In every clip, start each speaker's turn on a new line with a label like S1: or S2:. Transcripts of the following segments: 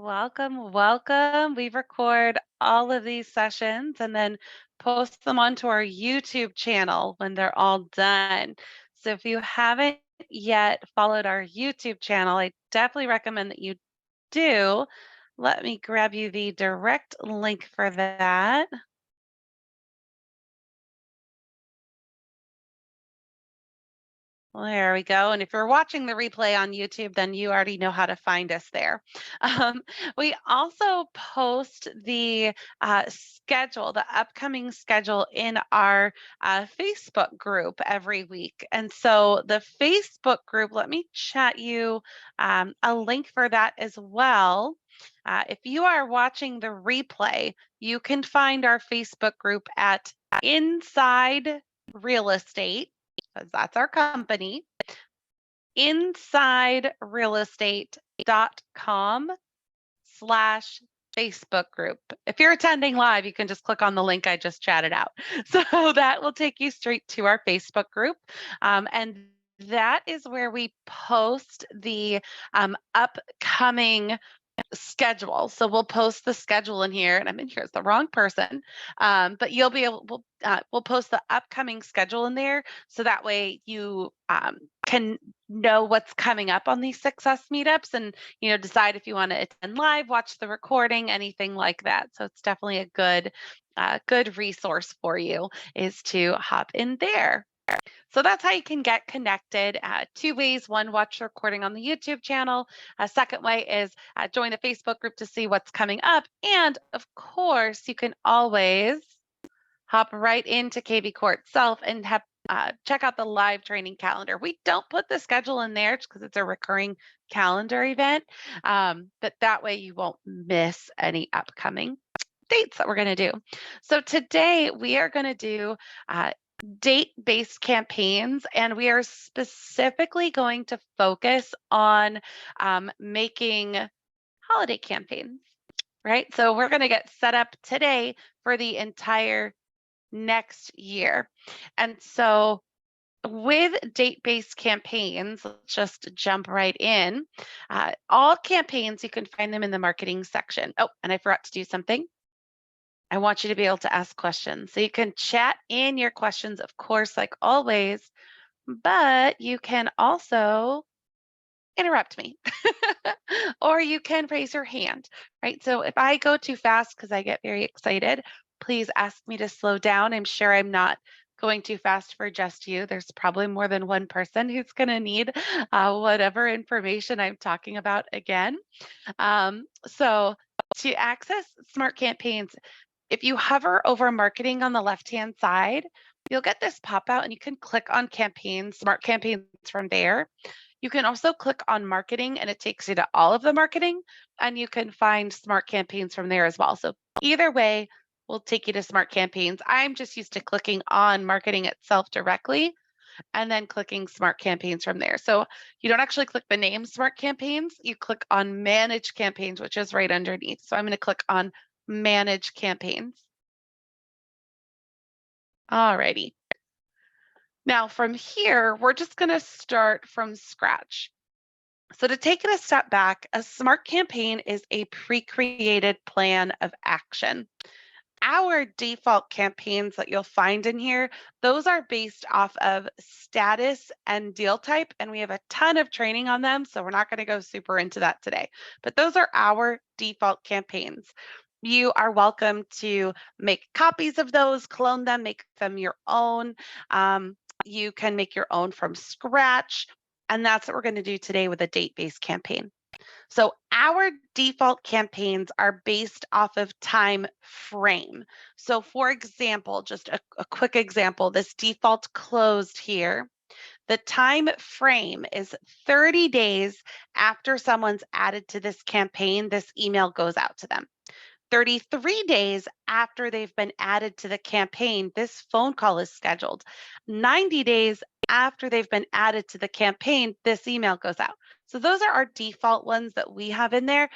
S1: Welcome, welcome. We record all of these sessions and then post them onto our YouTube channel when they're all done. So if you haven't yet followed our YouTube channel, I definitely recommend that you do. Let me grab you the direct link for that. Well, there we go. And if you're watching the replay on YouTube, then you already know how to find us there. Um, we also post the schedule, the upcoming schedule in our Facebook group every week. And so the Facebook group, let me chat you a link for that as well. If you are watching the replay, you can find our Facebook group at Inside Real Estate because that's our company, insiderealestate.com/Facebook group. If you're attending live, you can just click on the link I just chatted out. So that will take you straight to our Facebook group. And that is where we post the upcoming schedule. So we'll post the schedule in here, and I'm in here as the wrong person. But you'll be able we'll post the upcoming schedule in there, so that way you can know what's coming up on these success meetups, and decide if you want to attend live, watch the recording, anything like that. So it's definitely a good resource for you is to hop in there. So that's how you can get connected. Two ways. One, watch the recording on the YouTube channel. A second way is join the Facebook group to see what's coming up. And of course, you can always hop right into KB Core itself and have check out the live training calendar. We don't put the schedule in there because it's a recurring calendar event, but that way you won't miss any upcoming dates that we're going to do. So today we are going to do date-based campaigns, and we are specifically going to focus on making holiday campaigns, right? So we're going to get set up today for the entire next year. And so with date-based campaigns, let's just jump right in. All campaigns, you can find them in the marketing section. Oh, and I forgot to do something. I want you to be able to ask questions. So you can chat in your questions, of course, like always, but you can also interrupt me or you can raise your hand, right? So if I go too fast because I get very excited, please ask me to slow down. I'm sure I'm not going too fast for just you. There's probably more than one person who's going to need whatever information I'm talking about again. So to access Smart Campaigns, if you hover over marketing on the left-hand side, you'll get this pop out and you can click on campaigns, smart campaigns from there. You can also click on marketing and it takes you to all of the marketing, and you can find smart campaigns from there as well. So either way will take you to smart campaigns. I'm just used to clicking on marketing itself directly and then clicking smart campaigns from there. So you don't actually click the name smart campaigns, you click on manage campaigns, which is right underneath. So I'm going to click on manage campaigns. Alrighty. Now from here, we're just going to start from scratch. So to take it a step back, a SMART campaign is a pre-created plan of action. Our default campaigns that you'll find in here, those are based off of status and deal type, and we have a ton of training on them, so we're not going to go super into that today. But those are our default campaigns. You are welcome to make copies of those, clone them, make them your own. You can make your own from scratch, and that's what we're going to do today with a date-based campaign. So our default campaigns are based off of time frame. So for example, just a quick example, this default closed here. The time frame is 30 days after someone's added to this campaign, this email goes out to them. 33 days after they've been added to the campaign, this phone call is scheduled. 90 days after they've been added to the campaign, this email goes out. So those are our default ones that we have in there.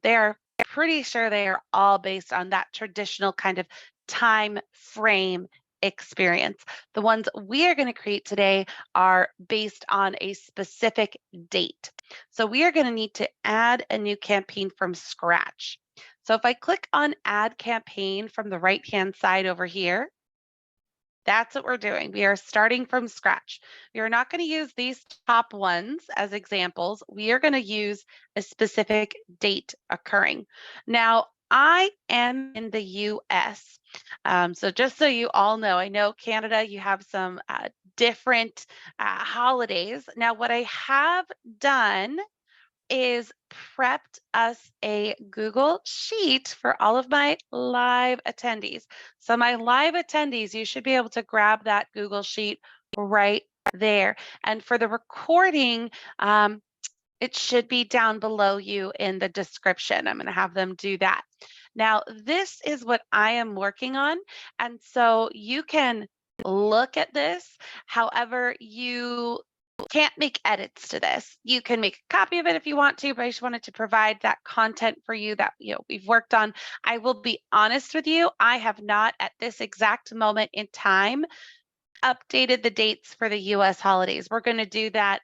S1: They are pretty sure they are all based on that traditional kind of time frame experience. The ones we are going to create today are based on a specific date. So we are going to need to add a new campaign from scratch. So if I click on Add Campaign from the right-hand side over here, that's what we're doing. We are starting from scratch. We are not going to use these top ones as examples. We are going to use a specific date occurring. Now, I am in the US. So just so you all know, I know Canada, you have some different holidays. Now, what I have done is prepped us a Google Sheet for all of my live attendees. So my live attendees, you should be able to grab that Google Sheet right there. And for the recording, it should be down below you in the description. I'm going to have them do that. Now, this is what I am working on. And so you can look at this. However, you can't make edits to this. You can make a copy of it if you want to, but I just wanted to provide that content for you that we've worked on. I will be honest with you, I have not at this exact moment in time updated the dates for the US holidays. We're going to do that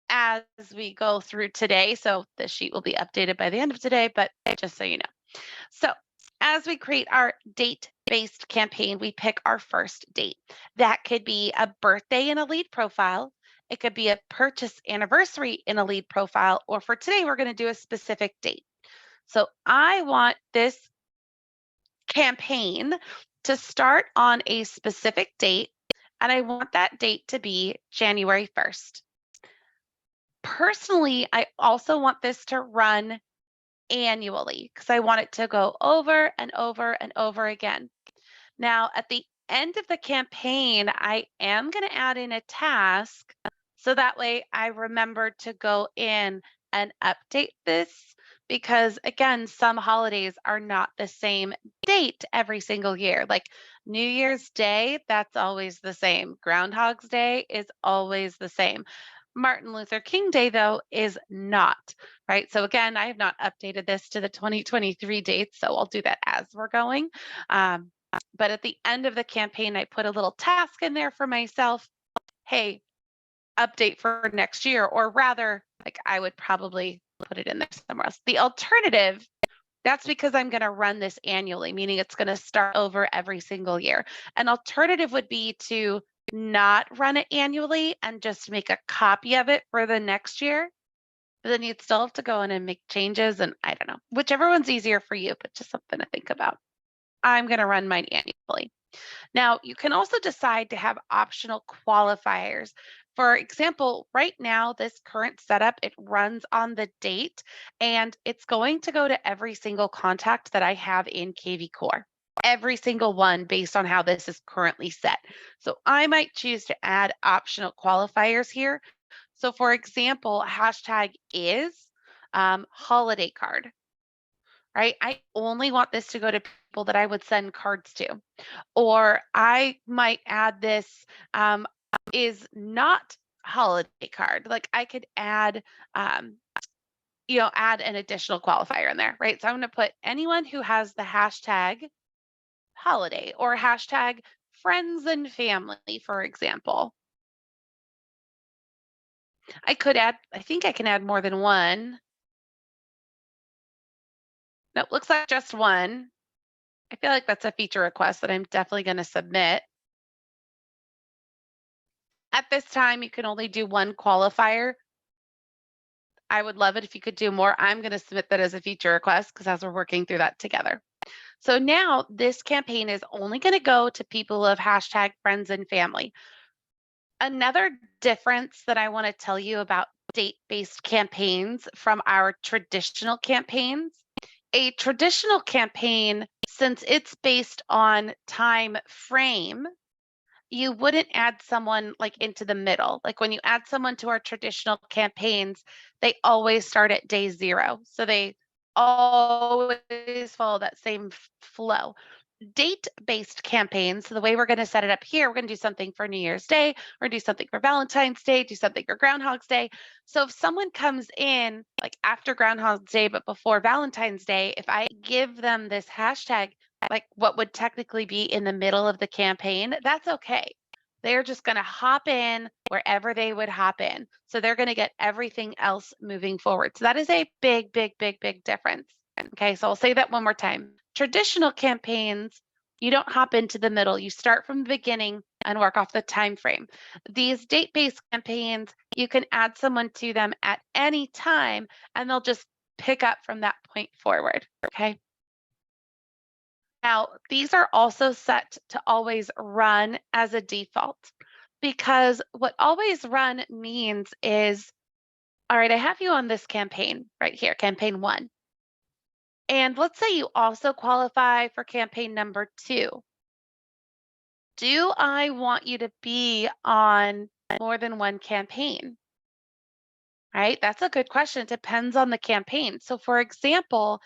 S1: as we go through today. So the sheet will be updated by the end of today, but just so you know. So as we create our date-based campaign, we pick our first date. That could be a birthday in a lead profile. It could be a purchase anniversary in a lead profile, or for today, we're going to do a specific date. So I want this campaign to start on a specific date, and I want that date to be January 1st. Personally, I also want this to run annually because I want it to go over and over and over again. Now, at the end of the campaign, I am going to add in a task so that way I remember to go in and update this because, again, some holidays are not the same date every single year. Like New Year's Day, that's always the same. Groundhog's Day is always the same. Martin Luther King Day, though, is not, right? So again, I have not updated this to the 2023 dates, so I'll do that as we're going. But at the end of the campaign, I put a little task in there for myself. Hey, update for next year, or rather, like I would probably put it in there somewhere else. The alternative, that's because I'm going to run this annually, meaning it's going to start over every single year. An alternative would be to not run it annually and just make a copy of it for the next year. But then you'd still have to go in and make changes. And I don't know, whichever one's easier for you, but just something to think about. I'm going to run mine annually. Now, you can also decide to have optional qualifiers. For example, right now, this current setup, it runs on the date and it's going to go to every single contact that I have in KV Core. Every single one based on how this is currently set. So I might choose to add optional qualifiers here. So for example, hashtag is holiday card, right? I only want this to go to people that I would send cards to. Or I might add this is not holiday card. Like I could add add an additional qualifier in there, right? So I'm going to put anyone who has the hashtag holiday or hashtag friends and family, for example. I think I can add more than one. Nope, looks like just one. I feel like that's a feature request that I'm definitely going to submit. At this time, you can only do one qualifier. I would love it if you could do more. I'm going to submit that as a feature request because as we're working through that together. So now this campaign is only going to go to people who have hashtag friends and family. Another difference that I want to tell you about date-based campaigns from our traditional campaigns. A traditional campaign, since it's based on time frame, you wouldn't add someone like into the middle. Like when you add someone to our traditional campaigns, they always start at day 0. So they always follow that same flow. Date-based campaigns, so the way we're going to set it up here, we're going to do something for New Year's Day, we're going to do something for Valentine's Day, do something for Groundhog's Day. So if someone comes in like after Groundhog's Day, but before Valentine's Day, if I give them this hashtag, like what would technically be in the middle of the campaign, that's okay. They're just going to hop in wherever they would hop in. So they're going to get everything else moving forward. So that is a big, big, big, big difference. Okay, so I'll say that one more time. Traditional campaigns, you don't hop into the middle. You start from the beginning and work off the time frame. These date-based campaigns, you can add someone to them at any time and they'll just pick up from that point forward. Okay. Now, these are also set to always run as a default because what always run means is, all right, I have you on this campaign right here, campaign 1. And let's say you also qualify for campaign number 2. Do I want you to be on more than one campaign? Right? That's a good question. It depends on the campaign. So for example,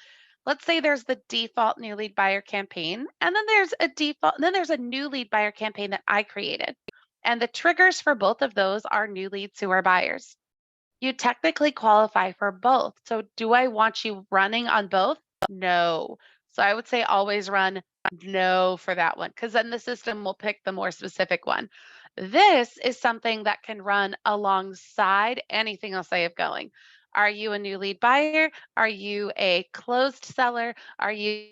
S1: let's say there's the default new lead buyer campaign, and then there's a new lead buyer campaign that I created. And the triggers for both of those are new leads who are buyers. You technically qualify for both. So do I want you running on both? No. So I would say always run no for that one, because then the system will pick the more specific one. This is something that can run alongside anything else I have going. Are you a new lead buyer? Are you a closed seller? Are you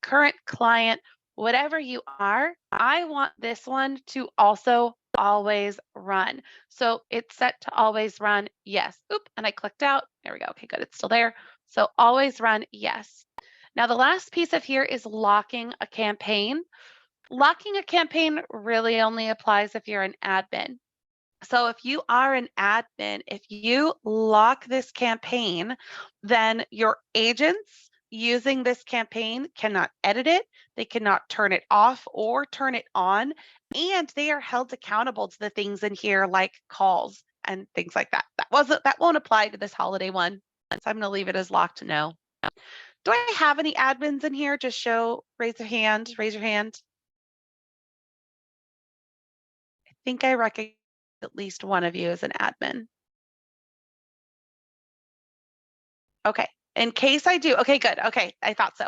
S1: current client? Whatever you are, I want this one to also always run. So it's set to always run, yes. Oop, and I clicked out. There we go. Okay, good. It's still there. So always run, yes. Now the last piece of here is locking a campaign. Locking a campaign really only applies if you're an admin. So if you are an admin, if you lock this campaign, then your agents using this campaign cannot edit it, they cannot turn it off or turn it on, and they are held accountable to the things in here like calls and things like that. That won't apply to this holiday one. So I'm going to leave it as locked no. Do I have any admins in here? Just raise your hand, raise your hand. I think I recognize at least one of you as an admin. Okay, in case I do, okay, good. Okay, I thought so.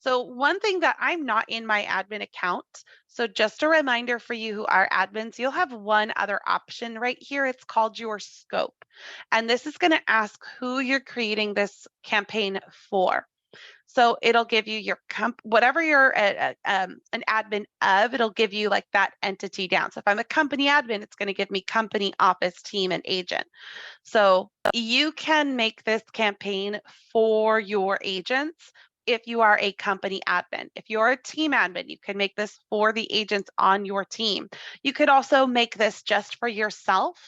S1: So one thing that I'm not in my admin account, so just a reminder for you who are admins, you'll have one other option right here. It's called your scope. And this is going to ask who you're creating this campaign for. So it'll give you your whatever you're an admin of, it'll give you like that entity down. So if I'm a company admin, it's going to give me company, office, team, and agent. So you can make this campaign for your agents if you are a company admin. If you're a team admin, you can make this for the agents on your team. You could also make this just for yourself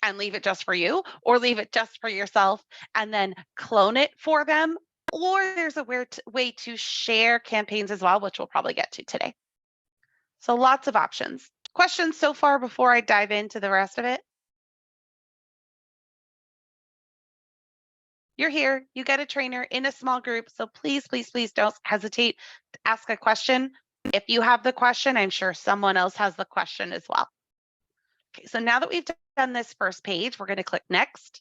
S1: and leave it just for you, or leave it just for yourself and then clone it for them. Or there's a way to share campaigns as well, which we'll probably get to today. So lots of options. Questions so far before I dive into the rest of it? You're here, you get a trainer in a small group. So please, please, please don't hesitate to ask a question. If you have the question, I'm sure someone else has the question as well. Okay, so now that we've done this first page, we're going to click next.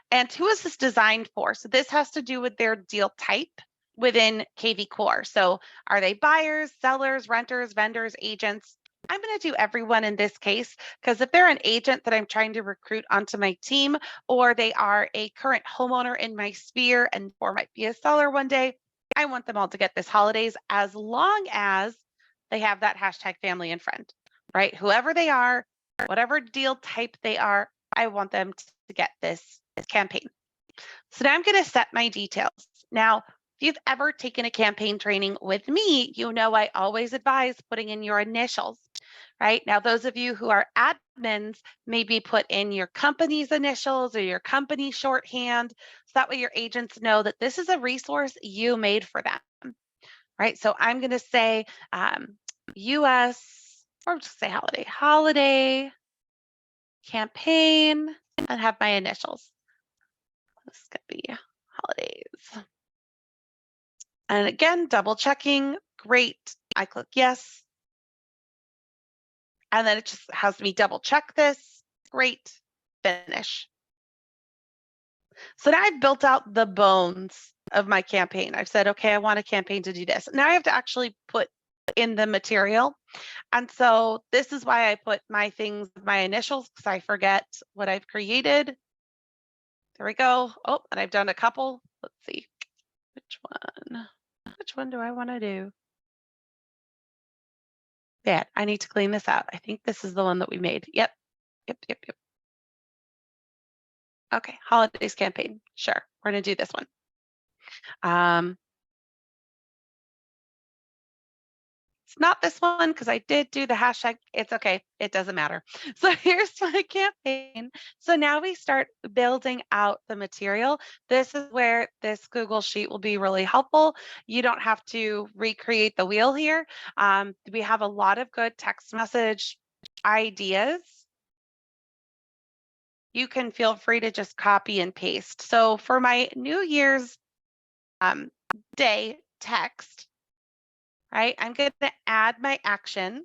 S1: And who is this designed for? So this has to do with their deal type within KV Core. So are they buyers, sellers, renters, vendors, agents? I'm going to do everyone in this case, because if they're an agent that I'm trying to recruit onto my team, or they are a current homeowner in my sphere and or might be a seller one day, I want them all to get this holidays as long as they have that hashtag family and friend, right? Whoever they are, whatever deal type they are, I want them to get this campaign. So now I'm going to set my details. Now, if you've ever taken a campaign training with me, you know I always advise putting in your initials, right? Now, those of you who are admins, maybe put in your company's initials or your company shorthand, so that way your agents know that this is a resource you made for them, right? So I'm going to say US, or just say holiday campaign, and have my initials. This is going to be holidays. And again, double checking. Great. I click yes. And then it just has me double check this. Great. Finish. So now I've built out the bones of my campaign. I've said, okay, I want a campaign to do this. Now I have to actually put in the material. And so this is why I put my things, my initials, because I forget what I've created. There we go. Oh, and I've done a couple. Let's see. Which one? Which one do I want to do? Yeah, I need to clean this out. I think this is the one that we made. Yep. Yep. Okay, holidays campaign. Sure, we're gonna do this one. It's not this one because I did do the hashtag. It's okay. It doesn't matter. So here's my campaign. So now we start building out the material. This is where this Google Sheet will be really helpful. You don't have to recreate the wheel here. We have a lot of good text message ideas. You can feel free to just copy and paste. So for my New Year's Day text, right, I'm going to add my action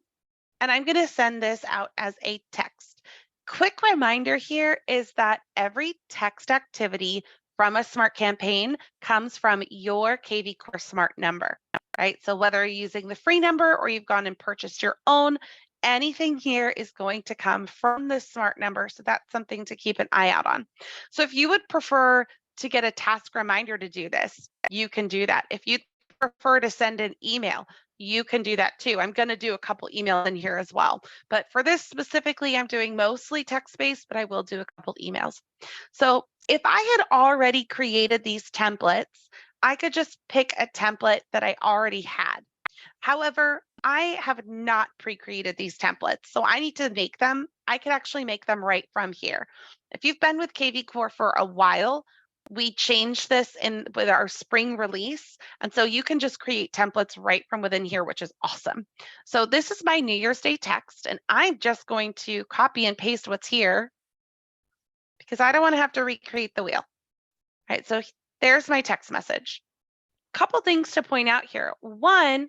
S1: and I'm going to send this out as a text. Quick reminder here is that every text activity from a smart campaign comes from your KV Core Smart number, right? So whether you're using the free number or you've gone and purchased your own, anything here is going to come from the smart number. So that's something to keep an eye out on. So if you would prefer to get a task reminder to do this, you can do that. If you prefer to send an email, you can do that too. I'm going to do a couple emails in here as well. But for this specifically, I'm doing mostly text-based, but I will do a couple emails. So if I had already created these templates, I could just pick a template that I already had. However, I have not pre-created these templates, so I need to make them. I could actually make them right from here. If you've been with KV Core for a while, we changed this in with our spring release. And so you can just create templates right from within here, which is awesome. So this is my New Year's Day text, and I'm just going to copy and paste what's here because I don't want to have to recreate the wheel. All right, so there's my text message. Couple things to point out here. One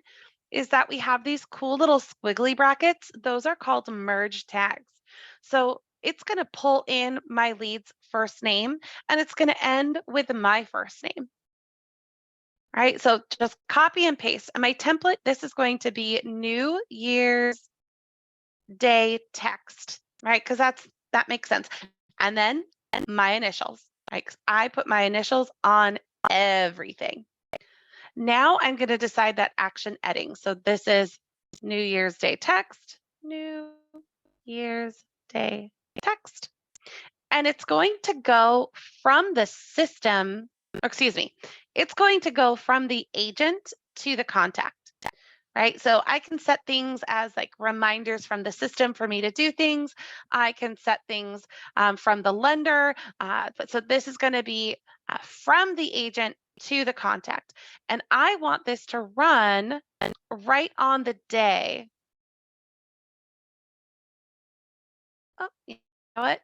S1: is that we have these cool little squiggly brackets. Those are called merge tags. So it's going to pull in my lead's first name and it's going to end with my first name. All right, so just copy and paste. And my template, this is going to be New Year's Day text, right? Because that makes sense. And then my initials, right? 'Cause I put my initials on everything. Now I'm going to decide that action editing. So this is New Year's Day text, New Year's Day text. And it's going to go from the system, or excuse me, it's going to go from the agent to the contact, right? So I can set things as like reminders from the system for me to do things. I can set things from the lender. So this is going to be from the agent to the contact. And I want this to run right on the day. Oh, you know what?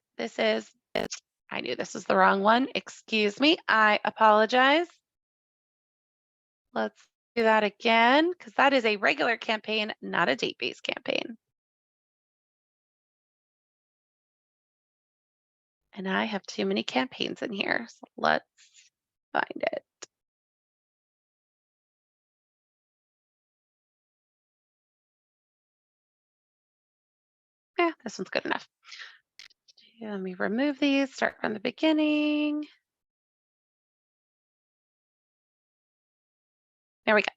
S1: I knew this was the wrong one. Excuse me. I apologize. Let's do that again because that is a regular campaign, not a date-based campaign. And I have too many campaigns in here. So let's find it. Yeah, this one's good enough. Let me remove these, start from the beginning. There we go.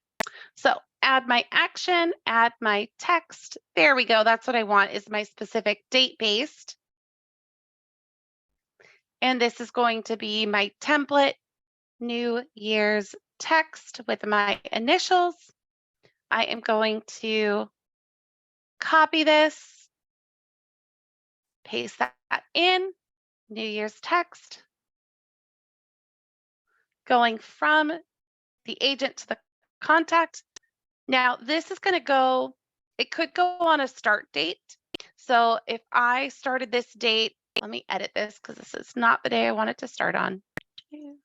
S1: So add my action, add my text. There we go. That's what I want is my specific date-based. And this is going to be my template, New Year's text with my initials. I am going to copy this, paste that in, New Year's text, going from the agent to the contact. Now, this is going to go, it could go on a start date. So if I started this date, let me edit this because this is not the day I want it to start on. There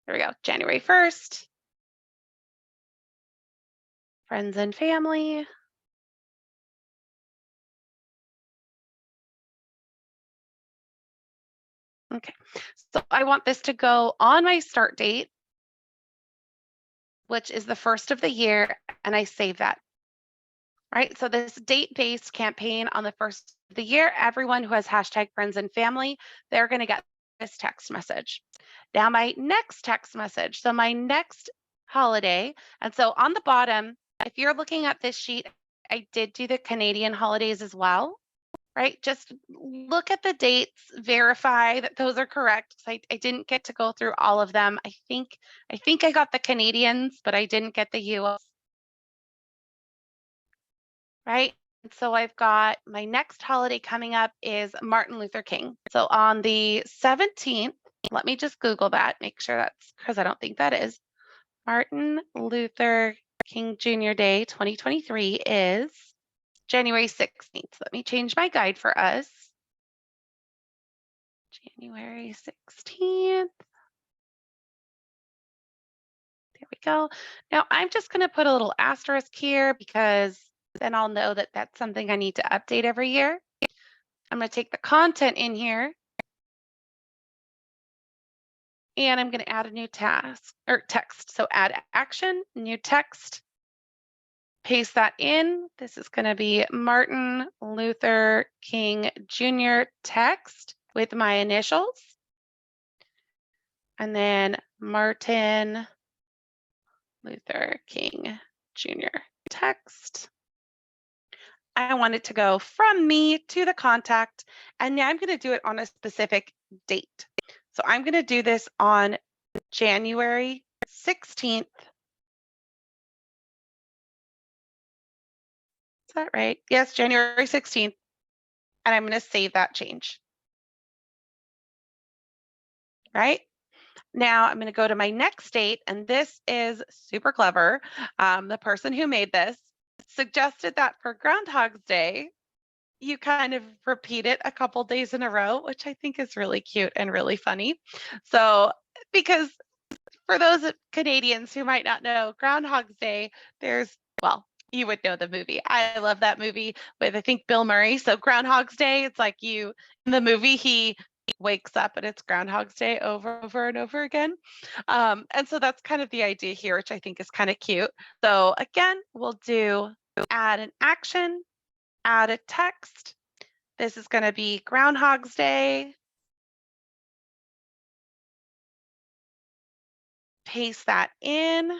S1: we go, January 1st. Friends and family. Okay, so I want this to go on my start date. which is the first of the year, and I save that. Right, so this date-based campaign on the first of the year, everyone who has hashtag friends and family, they're going to get this text message. Now my next text message, so my next holiday, and so on the bottom, if you're looking at this sheet, I did do the Canadian holidays as well, right? Just look at the dates, verify that those are correct. I didn't get to go through all of them. I think I got the Canadians, but I didn't get the US, right? And so I've got my next holiday coming up is Martin Luther King. So on the 17th, let me just Google that, make sure that's because I don't think that is. Martin Luther King Jr. Day 2023 is January 16th. Let me change my guide for us. January 16th. There we go. Now I'm just going to put a little asterisk here because then I'll know that that's something I need to update every year. I'm going to take the content in here and I'm going to add a new task or text. So add action, new text, paste that in. This is going to be Martin Luther King Jr. text with my initials. And then Martin Luther King Jr. text. I want it to go from me to the contact, and now I'm going to do it on a specific date. So I'm going to do this on January 16th. Is that right? Yes, January 16th. And I'm going to save that change. Right? Now I'm going to go to my next date, and this is super clever. The person who made this suggested that for Groundhog's Day, you kind of repeat it a couple days in a row, which I think is really cute and really funny. So, because for those Canadians who might not know, Groundhog's Day, well, you would know the movie. I love that movie with, I think, Bill Murray. So Groundhog's Day, it's like in the movie, he wakes up and it's Groundhog's Day over and over again. And so that's kind of the idea here, which I think is kind of cute. So again, we'll do add an action, add a text. This is going to be Groundhog's Day. Paste that in.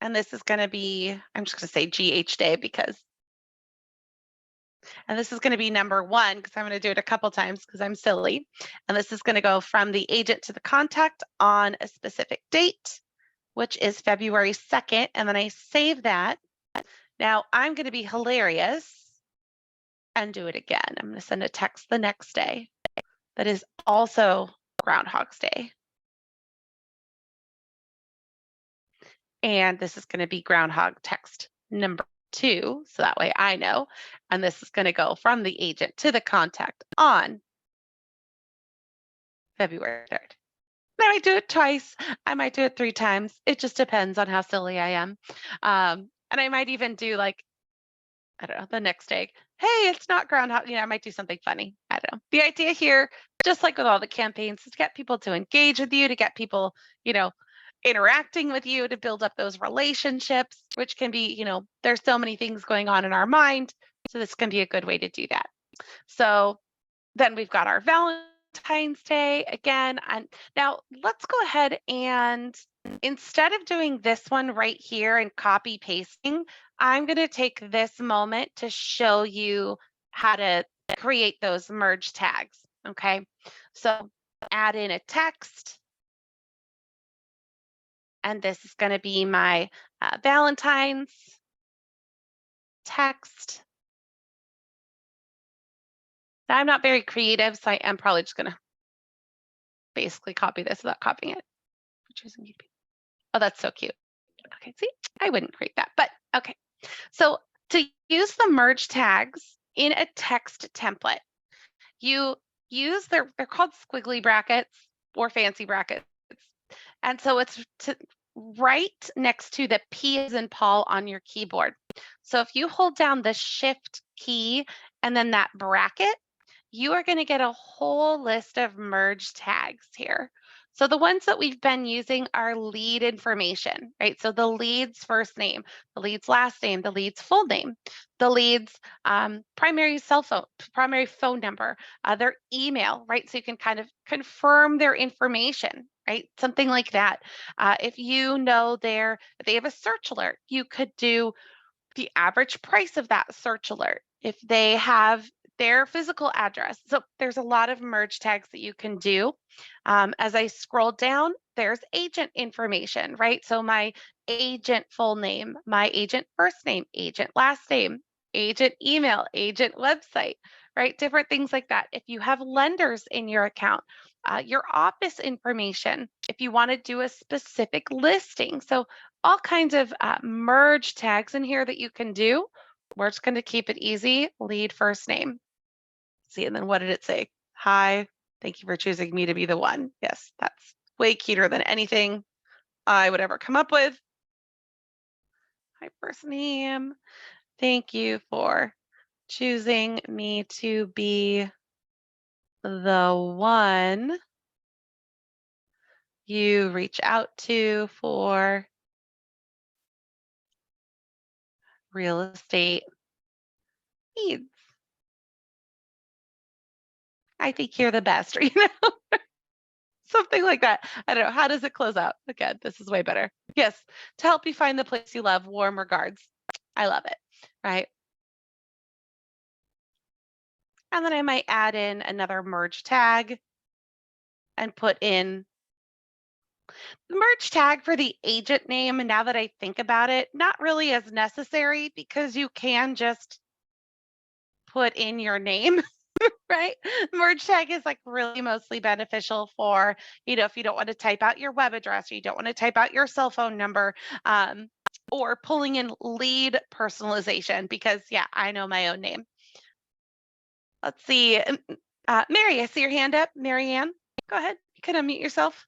S1: And this is going to be, I'm just going to say GH Day and this is going to be number 1 because I'm going to do it a couple times because I'm silly. And this is going to go from the agent to the contact on a specific date, which is February 2nd. And then I save that. Now I'm going to be hilarious and do it again. I'm going to send a text the next day that is also Groundhog's Day. And this is going to be Groundhog text number 2, so that way I know. And this is going to go from the agent to the contact on February 3rd. I might do it twice. I might do it 3 times. It just depends on how silly I am. And I might even do like, I don't know, the next day. Hey, it's not Groundhog. I might do something funny. I don't know. The idea here, just like with all the campaigns, is to get people to engage with you, to get people, interacting with you, to build up those relationships, which can be, there's so many things going on in our mind. So this can be a good way to do that. So then we've got our Valentine's Day again. And now let's go ahead and instead of doing this one right here and copy pasting, I'm going to take this moment to show you how to create those merge tags. Okay. So add in a text. And this is going to be my Valentine's text. Now, I'm not very creative, so I am probably just going to basically copy this without copying it. Oh, that's so cute. Okay, see, I wouldn't create that, but okay. So to use the merge tags in a text template, you use they're called squiggly brackets or fancy brackets. And so it's right next to the P as in Paul on your keyboard. So if you hold down the Shift key and then that bracket, you are going to get a whole list of merge tags here. So the ones that we've been using are lead information, right? So the lead's first name, the lead's last name, the lead's full name, the lead's primary phone number, their email, right? So you can kind of confirm their information, right? Something like that. If you know if they have a search alert, you could do the average price of that search alert. If they have their physical address. So there's a lot of merge tags that you can do. As I scroll down, there's agent information, right? So my agent full name, my agent first name, agent last name, agent email, agent website, right? Different things like that. If you have lenders in your account, your office information, if you want to do a specific listing. So all kinds of merge tags in here that you can do. We're just going to keep it easy. Lead first name. See, and then what did it say? Hi, thank you for choosing me to be the one. Yes, that's way cuter than anything I would ever come up with. Hi, first name. Thank you for choosing me to be the one you reach out to for real estate needs. I think you're the best, you know? Something like that. I don't know. How does it close out? Again, this is way better. Yes, to help you find the place you love, warm regards. I love it, right? And then I might add in another merge tag and put in the merge tag for the agent name. And now that I think about it, not really as necessary because you can just put in your name. Right? Merge tag is like really mostly beneficial for, if you don't want to type out your web address or you don't want to type out your cell phone number, or pulling in lead personalization because, yeah, I know my own name. Let's see. Mary, I see your hand up. Mary Ann, go ahead. You can unmute yourself.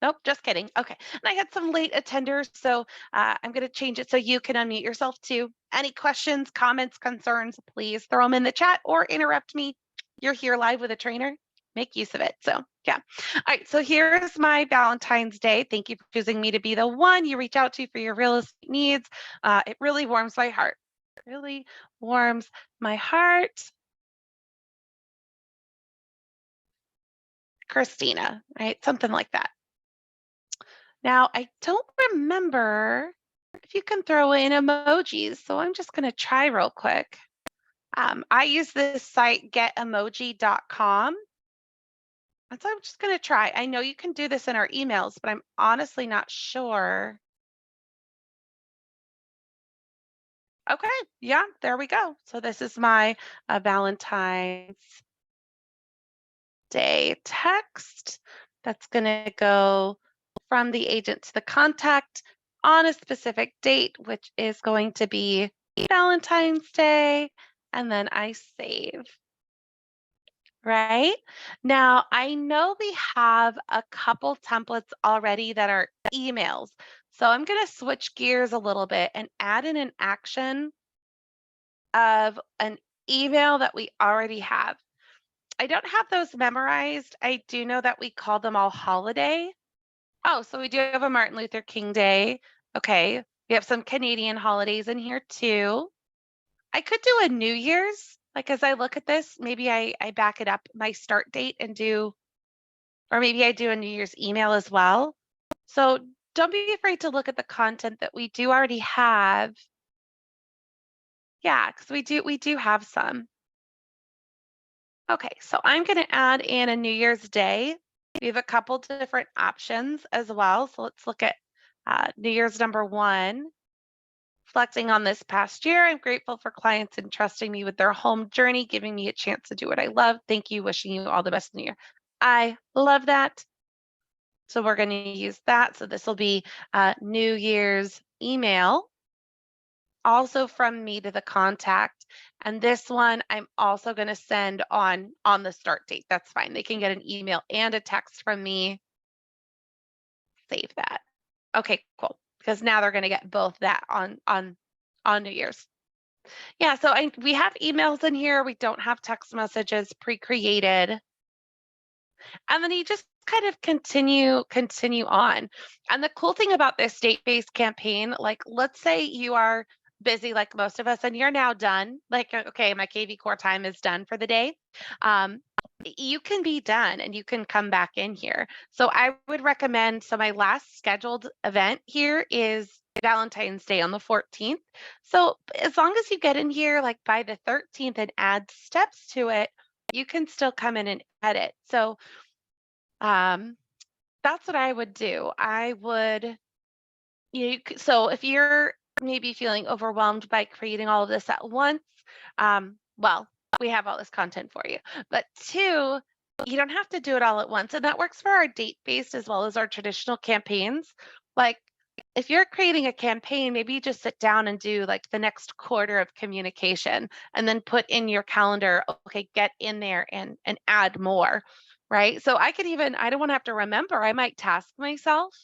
S1: Nope, just kidding. Okay. And I had some late attenders, so I'm going to change it so you can unmute yourself too. Any questions, comments, concerns, please throw them in the chat or interrupt me. You're here live with a trainer. Make use of it. So, yeah. All right. So, here's my Valentine's Day. Thank you for choosing me to be the one you reach out to for your real estate needs. It really warms my heart. It really warms my heart. Christina, right? Something like that. Now, I don't remember if you can throw in emojis, so I'm just going to try real quick. I use this site getemoji.com. And so I'm just going to try. I know you can do this in our emails, but I'm honestly not sure. Okay, yeah, there we go. So this is my Valentine's Day text that's going to go from the agent to the contact on a specific date, which is going to be Valentine's Day, and then I save. Right? Now, I know we have a couple templates already that are emails. So I'm going to switch gears a little bit and add in an action of an email that we already have. I don't have those memorized. I do know that we call them all holiday. Oh, so we do have a Martin Luther King Day. Okay. We have some Canadian holidays in here too. I could do a New Year's. Like as I look at this, maybe I back it up my start date and do, or maybe I do a New Year's email as well. So don't be afraid to look at the content that we do already have. Yeah, because we do have some. Okay, so I'm going to add in a New Year's Day. We have a couple different options as well. So let's look at New Year's number 1. Reflecting on this past year, I'm grateful for clients entrusting me with their home journey, giving me a chance to do what I love. Thank you. Wishing you all the best in the year. I love that. So we're going to use that. So this will be New Year's email, also from me to the contact. And this one I'm also going to send on the start date. That's fine. They can get an email and a text from me. Save that. Okay, cool. because now they're going to get both that on New Year's. Yeah, so we have emails in here. We don't have text messages pre-created. And then you just kind of continue on. And the cool thing about this date-based campaign, like let's say you are busy like most of us and you're now done, like, okay, my KV core time is done for the day. You can be done and you can come back in here. So I would recommend, so my last scheduled event here is Valentine's Day on the 14th. So as long as you get in here like by the 13th and add steps to it, you can still come in and edit. So that's what I would do. I would, so if you're maybe feeling overwhelmed by creating all of this at once, well, we have all this content for you. But two, you don't have to do it all at once. And that works for our date-based as well as our traditional campaigns. Like if you're creating a campaign, maybe you just sit down and do like the next quarter of communication and then put in your calendar, okay, get in there and add more, right? So I don't want to have to remember, I might task myself,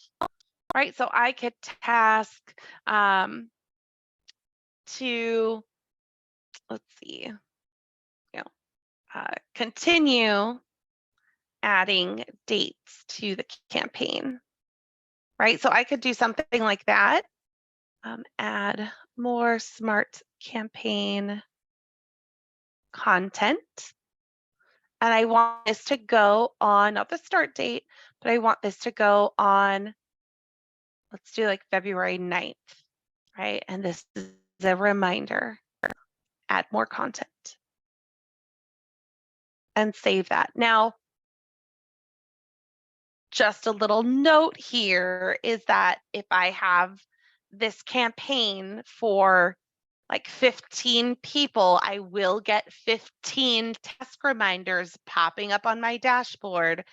S1: right? So I could task to, let's see, continue adding dates to the campaign, right? So I could do something like that. Add more smart campaign content. And I want this to go on, not the start date, but I want this to go on, let's do like February 9th, right? And this is a reminder, add more content and save that. Now, just a little note here is that if I have this campaign for like 15 people, I will get 15 task reminders popping up on my dashboard,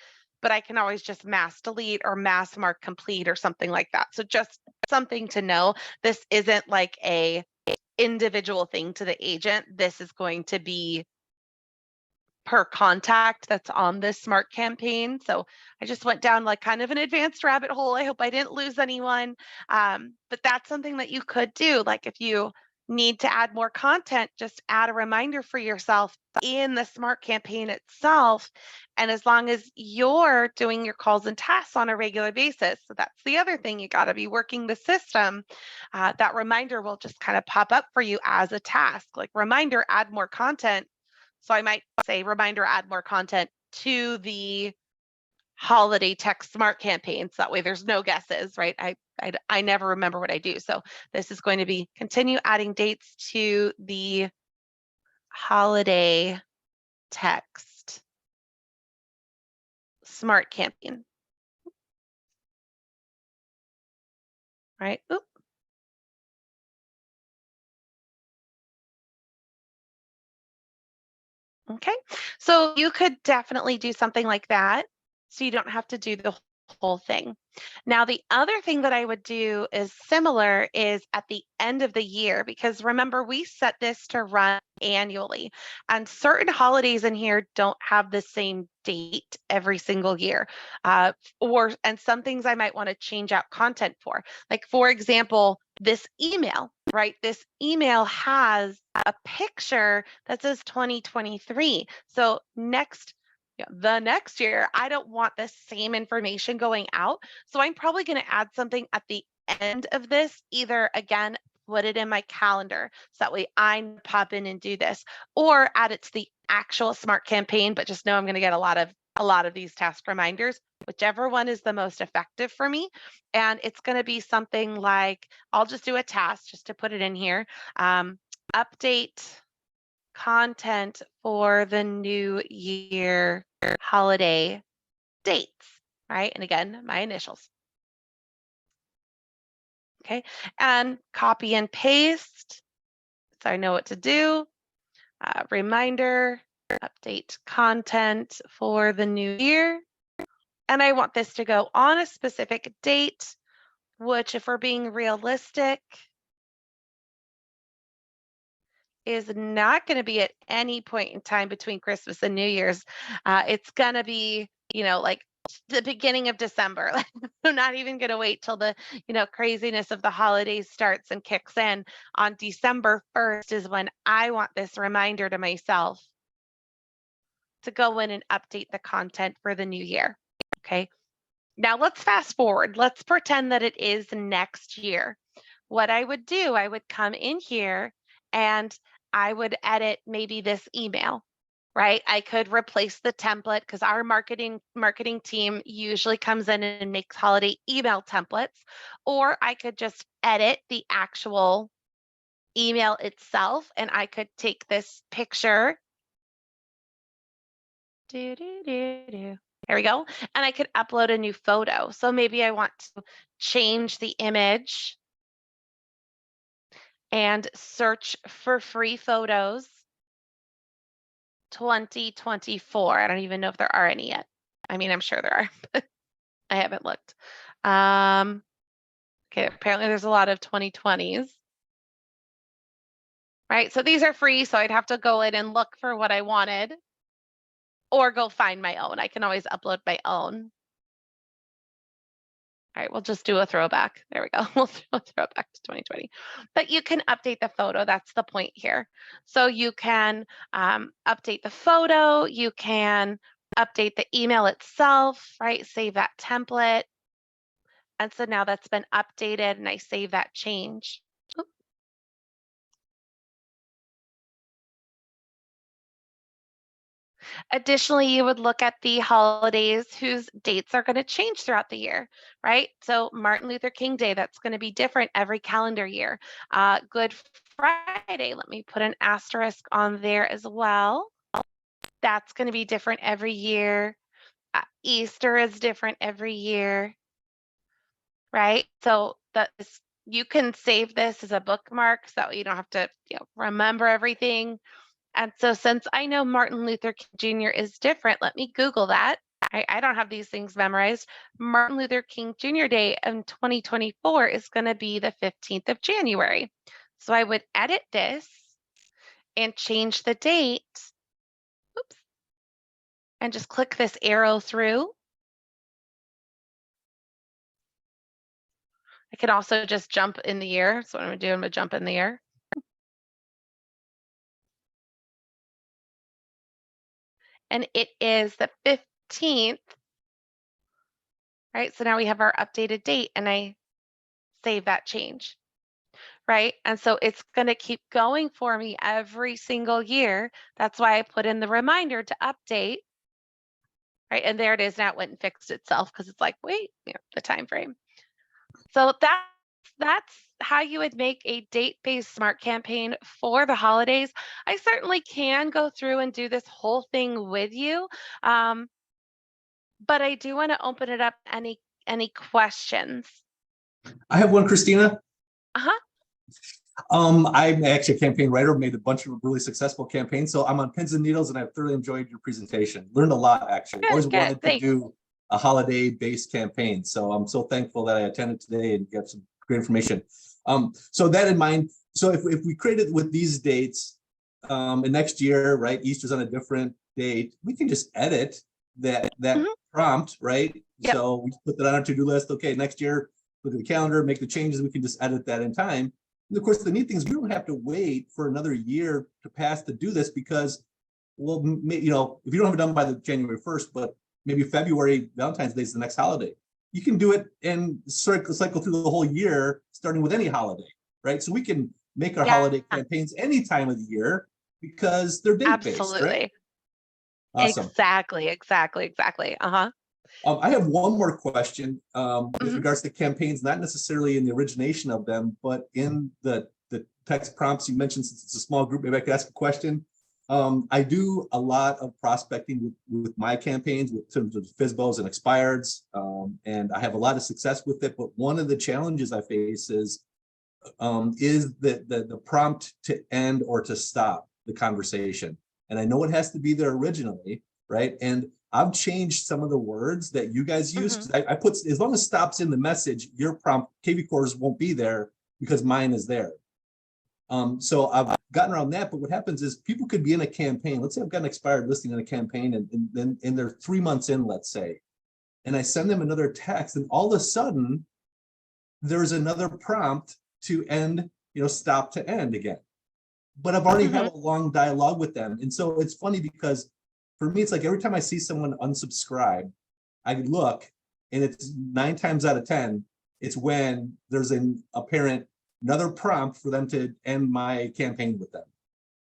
S1: but I can always just mass delete or mass mark complete or something like that. So just something to know, this isn't like a individual thing to the agent. This is going to be per contact that's on this smart campaign. So I just went down like kind of an advanced rabbit hole. I hope I didn't lose anyone. But that's something that you could do. Like if you need to add more content, just add a reminder for yourself in the smart campaign itself. And as long as you're doing your calls and tasks on a regular basis, so that's the other thing, you got to be working the system. That reminder will just kind of pop up for you as a task, like reminder, add more content. So I might say reminder, add more content to the holiday text smart campaigns. That way there's no guesses, right? I never remember what I do. So this is going to be continue adding dates to the holiday text smart campaign. Right? Oop. Okay, so you could definitely do something like that so you don't have to do the whole thing. Now, the other thing that I would do is similar is at the end of the year, because remember, we set this to run annually, and certain holidays in here don't have the same date every single year. And some things I might want to change out content for. Like, for example, this email, right? This email has a picture that says 2023. So the next year, I don't want the same information going out. So I'm probably going to add something at the end of this, either again, put it in my calendar so that way I pop in and do this, or add it to the actual smart campaign, but just know I'm going to get a lot of these task reminders, whichever one is the most effective for me. And it's going to be something like, I'll just do a task just to put it in here. Update content for the new year holiday dates, right? And again, my initials. Okay, and copy and paste. So I know what to do. Reminder, update content for the new year. And I want this to go on a specific date, which, if we're being realistic, is not going to be at any point in time between Christmas and New Year's. It's going to be, like the beginning of December. I'm not even going to wait till the, craziness of the holidays starts and kicks in. On December 1st is when I want this reminder to myself to go in and update the content for the new year. Okay. Now let's fast forward. Let's pretend that it is next year. What I would do, I would come in here and I would edit maybe this email, right? I could replace the template because our marketing team usually comes in and makes holiday email templates, or I could just edit the actual email itself and I could take this picture. There we go. And I could upload a new photo. So maybe I want to change the image and search for free photos 2024. I don't even know if there are any yet. I mean, I'm sure there are, but I haven't looked. Okay, apparently there's a lot of 2020s. Right, so these are free, so I'd have to go in and look for what I wanted or go find my own. I can always upload my own. All right, we'll just do a throwback. There we go. We'll do a throwback to 2020. But you can update the photo. That's the point here. So you can update the photo. You can update the email itself, right? Save that template. And so now that's been updated and I save that change. Additionally, you would look at the holidays whose dates are going to change throughout the year, right? So Martin Luther King Day, that's going to be different every calendar year. Good Friday, let me put an asterisk on there as well. That's going to be different every year. Easter is different every year, right? So you can save this as a bookmark so you don't have to remember everything. And so since I know Martin Luther King Jr. is different, let me Google that. I don't have these things memorized. Martin Luther King Jr. Day in 2024 is going to be the 15th of January. So I would edit this and change the date. Oops. And just click this arrow through. I can also just jump in the year. So what I'm going to do, I'm going to jump in the year. And it is the 15th. Right, so now we have our updated date and I save that change, right? And so it's going to keep going for me every single year. That's why I put in the reminder to update, right? And there it is. Now it went and fixed itself because it's like, wait, the time frame. So that's how you would make a date-based smart campaign for the holidays. I certainly can go through and do this whole thing with you. But I do want to open it up any questions.
S2: I have one, Christina.
S1: Uh-huh.
S2: I'm actually a campaign writer, made a bunch of really successful campaigns. So I'm on pins and needles and I've thoroughly enjoyed your presentation. Learned a lot, actually. Always wanted to do a holiday-based campaign. So I'm so thankful that I attended today and got some great information. So that in mind, so if we created with these dates, and next year, right, Easter's on a different date, we can just edit that prompt, right? Yep. So we put that on our to-do list. Okay, next year, look at the calendar, make the changes. We can just edit that in time. And of course, the neat thing is we don't have to wait for another year to pass to do this because, well, if you don't have it done by the January 1st, but maybe February, Valentine's Day is the next holiday. You can do it and cycle through the whole year, starting with any holiday, right? So we can make our holiday campaigns any time of the year because they're date-based, right?
S1: Awesome. Exactly. Uh-huh.
S2: I have one more question with regards to campaigns, not necessarily in the origination of them, but in the text prompts you mentioned. Since it's a small group, maybe I could ask a question. I do a lot of prospecting with my campaigns with terms of FSBOs and expireds, and I have a lot of success with it. But one of the challenges I face is the prompt to end or to stop the conversation. And I know it has to be there originally, right? And I've changed some of the words that you guys use because I put, as long as stops in the message, your prompt KV-Cores won't be there because mine is there. So I've gotten around that, but what happens is people could be in a campaign. Let's say I've got an expired listing in a campaign and they're 3 months in, let's say, and I send them another text, and all of a sudden there's another prompt to end, stop to end again. But I've already had a long dialogue with them. And so it's funny because for me, it's like every time I see someone unsubscribe, I look, and it's 9 times out of 10, it's when there's an apparent another prompt for them to end my campaign with them,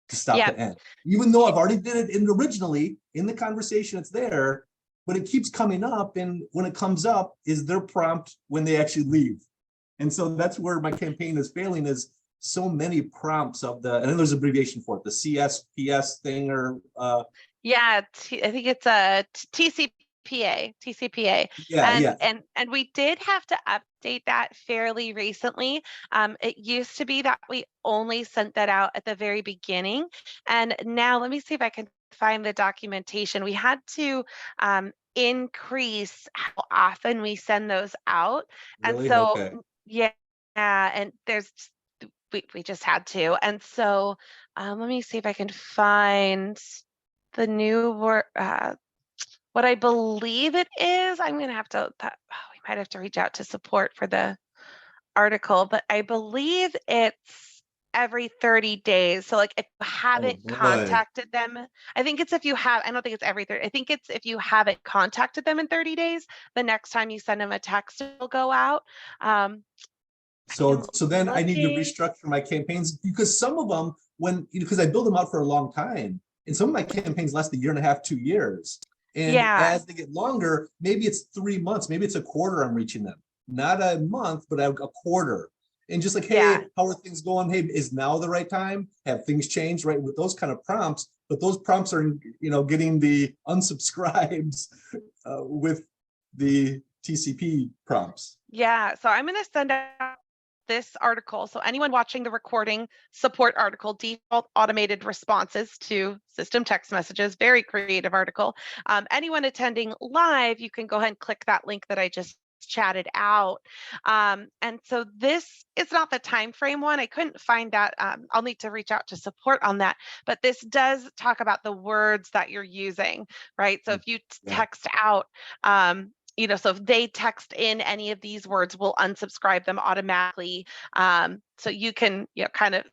S2: to stop the end. Even though I've already did it originally in the conversation, it's there, but it keeps coming up. And when it comes up is their prompt when they actually leave. And so that's where my campaign is failing, is so many prompts of and then there's an abbreviation for it, the CSPS thing, or
S1: I think it's a TCPA.
S2: Yeah.
S1: And we did have to update that fairly recently. It used to be that we only sent that out at the very beginning, and now let me see if I can find the documentation. We had to increase how often we send those out.
S2: Really?
S1: And so
S2: Okay.
S1: and we just had to. And so let me see if I can find the new word, what I believe it is. I'm going to have to, we might have to reach out to support for the article, but I believe it's every 30 days. So like if you haven't contacted them, I think it's if you have, I don't think it's every 30, I think it's if you haven't contacted them in 30 days, the next time you send them a text, it'll go out.
S2: So then I need to restructure my campaigns, because some of them, because I build them out for a long time, and some of my campaigns last 1.5 years, 2 years. And as they get longer, maybe it's 3 months, maybe it's a quarter I'm reaching them, not a month, but a quarter. And just like, hey, how are things going? Hey, is now the right time? Have things changed? Right, with those kind of prompts. But those prompts are, getting the unsubscribes with the TCP prompts.
S1: Yeah, so I'm going to send out this article. So anyone watching the recording, support article, default automated responses to system text messages, very creative article. Anyone attending live, you can go ahead and click that link that I just chatted out. And so this is not the time frame one. I couldn't find that. I'll need to reach out to support on that. But this does talk about the words that you're using, right? So if you text out, so if they text in any of these words, we'll unsubscribe them automatically. So you can, kind of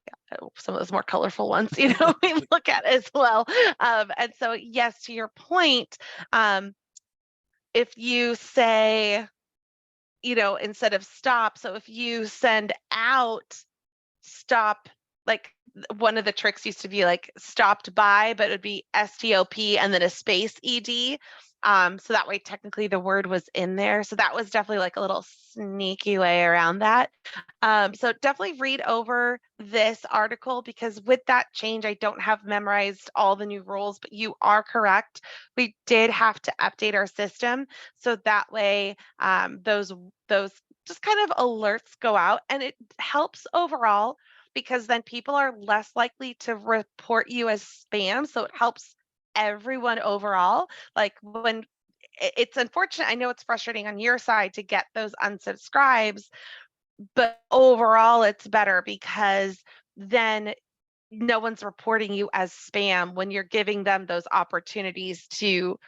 S1: some of those more colorful ones, we look at as well. And so, yes, to your point, if you say, instead of stop, so if you send out stop, like one of the tricks used to be like stopped by, but it would be STOP and then a space ED. So that way technically the word was in there. So that was definitely like a little sneaky way around that. So definitely read over this article, because with that change, I don't have memorized all the new rules, but you are correct. We did have to update our system. So that way those just kind of alerts go out, and it helps overall, because then people are less likely to report you as spam. So it helps everyone overall. Like when it's unfortunate, I know it's frustrating on your side to get those unsubscribes, but overall it's better, because then no one's reporting you as spam when you're giving them those opportunities to,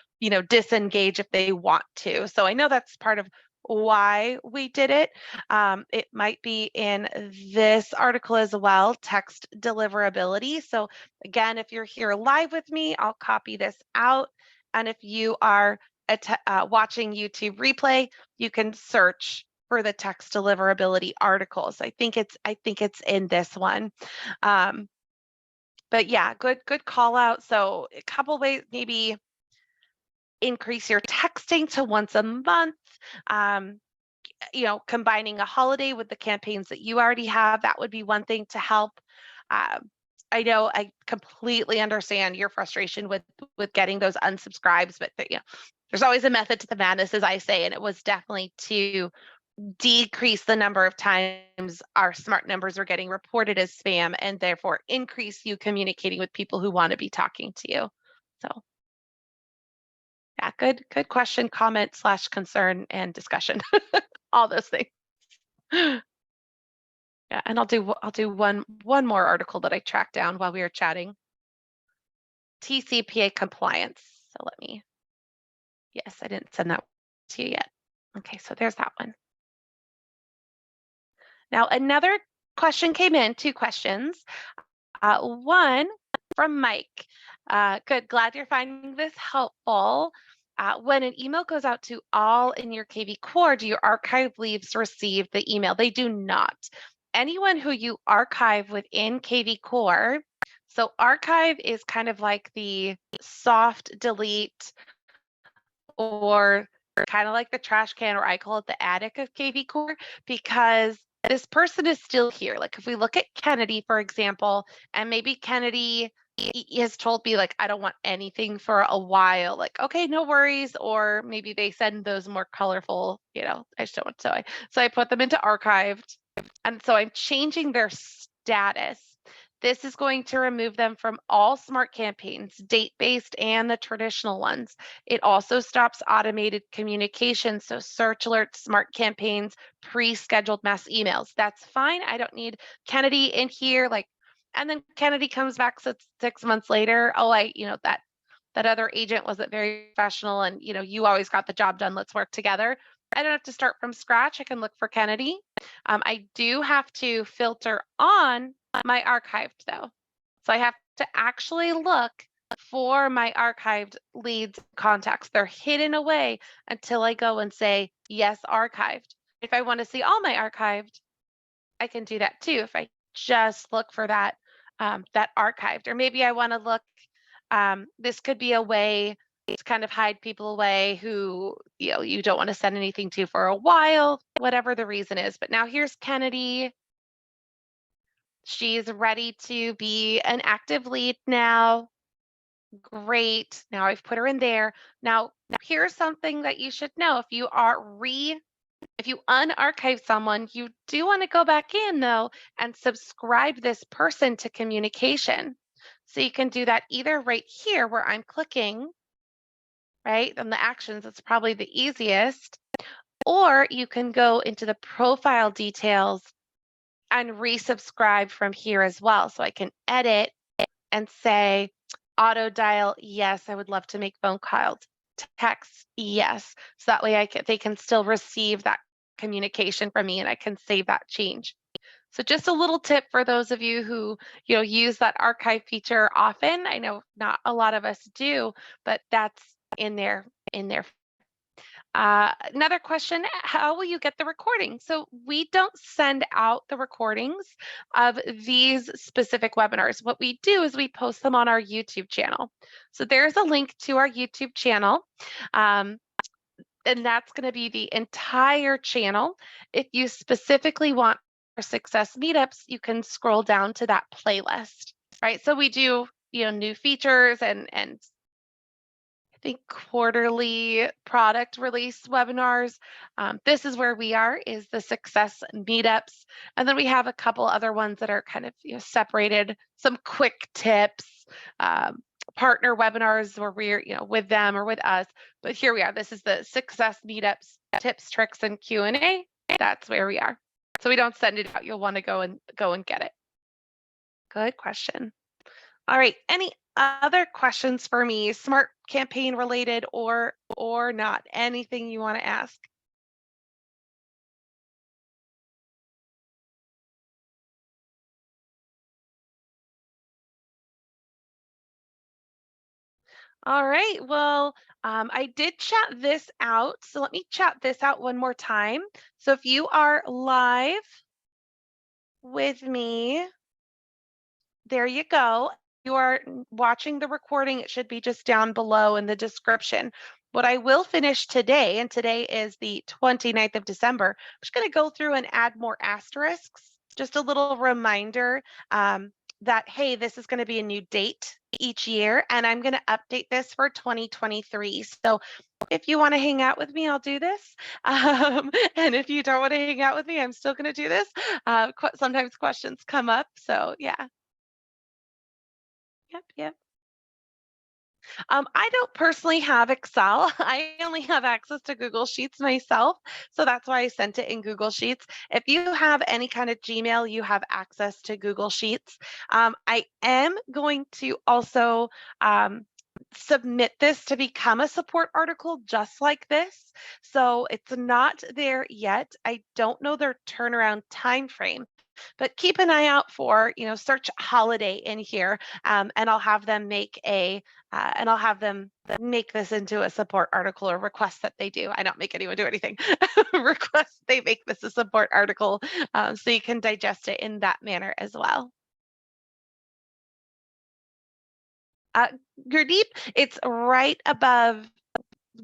S1: disengage if they want to. So I know that's part of why we did it. It might be in this article as well, text deliverability. So again, if you're here live with me, I'll copy this out. And if you are watching YouTube replay, you can search for the text deliverability articles. I think it's in this one. But yeah, good call out. So a couple ways, maybe increase your texting to once a month. Combining a holiday with the campaigns that you already have, that would be one thing to help. I know I completely understand your frustration with getting those unsubscribes, but there's always a method to the madness, as I say, and it was definitely to decrease the number of times our smart numbers are getting reported as spam, and therefore increase you communicating with people who want to be talking to you. So yeah, good question, comment / concern and discussion. All those things. Yeah, and I'll do one more article that I tracked down while we were chatting. TCPA compliance. So yes, I didn't send that to you yet. Okay, so there's that one. Now, another question came in, 2 questions. One from Mike. Good, glad you're finding this helpful. When an email goes out to all in your KV Core, do your archive leads receive the email? They do not. Anyone who you archive within KV Core, so archive is kind of like the soft delete or kind of like the trash can, or I call it the attic of KV Core, because this person is still here. Like if we look at Kennedy, for example, and maybe Kennedy has told me like, I don't want anything for a while, like, okay, no worries. Or maybe they send those more colorful, I just don't want to. So I put them into archived. And so I'm changing their status. This is going to remove them from all smart campaigns, date-based and the traditional ones. It also stops automated communication, so search alerts, smart campaigns, pre-scheduled mass emails. That's fine. I don't need Kennedy in here. And then Kennedy comes back 6 months later. Oh, that other agent wasn't very professional, and you always got the job done. Let's work together. I don't have to start from scratch. I can look for Kennedy. I do have to filter on my archived though. So I have to actually look for my archived leads contacts. They're hidden away until I go and say, yes, archived. If I want to see all my archived, I can do that too. If I just look for that, that archived, or maybe I want to look, this could be a way to kind of hide people away who you don't want to send anything to for a while, whatever the reason is. But now here's Kennedy. She's ready to be an active lead now. Great. Now I've put her in there. Now here's something that you should know. If you unarchive someone, you do want to go back in though and subscribe this person to communication. So you can do that either right here where I'm clicking, right? On the actions, it's probably the easiest. Or you can go into the profile details and resubscribe from here as well. So I can edit and say, auto dial, yes, I would love to make phone calls. Text, yes. So that way they can still receive that communication from me and I can save that change. So just a little tip for those of you who use that archive feature often. I know not a lot of us do, but that's in there. Another question, how will you get the recording? So we don't send out the recordings of these specific webinars. What we do is we post them on our YouTube channel. So there's a link to our YouTube channel. And that's going to be the entire channel. If you specifically want our success meetups, you can scroll down to that playlist, right? So we do, new features and I think quarterly product release webinars. This is where we are, is the success meetups. And then we have a couple other ones that are kind of separated, some quick tips, partner webinars where we're with them or with us. But here we are. This is the success meetups, tips, tricks, and Q&A. That's where we are. So we don't send it out. You'll want to go and get it. Good question. All right. Any other questions for me, smart campaign related or not? Anything you want to ask? All right, well, I did chat this out, so let me chat this out one more time. So if you are live with me, there you go. You are watching the recording, it should be just down below in the description. What I will finish today, and today is the 29th of December, I'm just going to go through and add more asterisks, just a little reminder that, hey, this is going to be a new date each year, and I'm going to update this for 2023. So if you want to hang out with me, I'll do this. And if you don't want to hang out with me, I'm still going to do this. Sometimes questions come up, so yeah. Yep. I don't personally have Excel. I only have access to Google Sheets myself. So that's why I sent it in Google Sheets. If you have any kind of Gmail, you have access to Google Sheets. I am going to also submit this to become a support article just like this. So it's not there yet. I don't know their turnaround time frame, but keep an eye out for, search holiday in here, and I'll have them make this into a support article, or request that they do. I don't make anyone do anything. Request they make this a support article, so you can digest it in that manner as well. Gurdeep, it's right above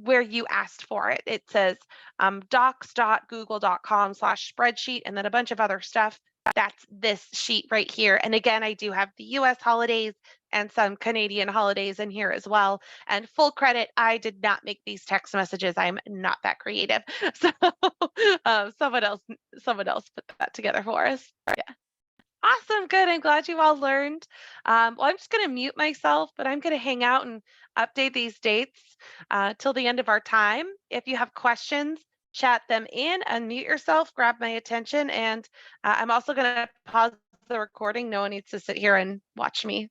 S1: where you asked for it. It says docs.google.com/spreadsheet, and then a bunch of other stuff. That's this sheet right here. And again, I do have the US holidays and some Canadian holidays in here as well. And full credit, I did not make these text messages. I'm not that creative. So someone else put that together for us. Yeah. Awesome. Good. I'm glad you all learned. Well, I'm just going to mute myself, but I'm going to hang out and update these dates till the end of our time. If you have questions, chat them in, unmute yourself, grab my attention. And I'm also going to pause the recording. No one needs to sit here and watch me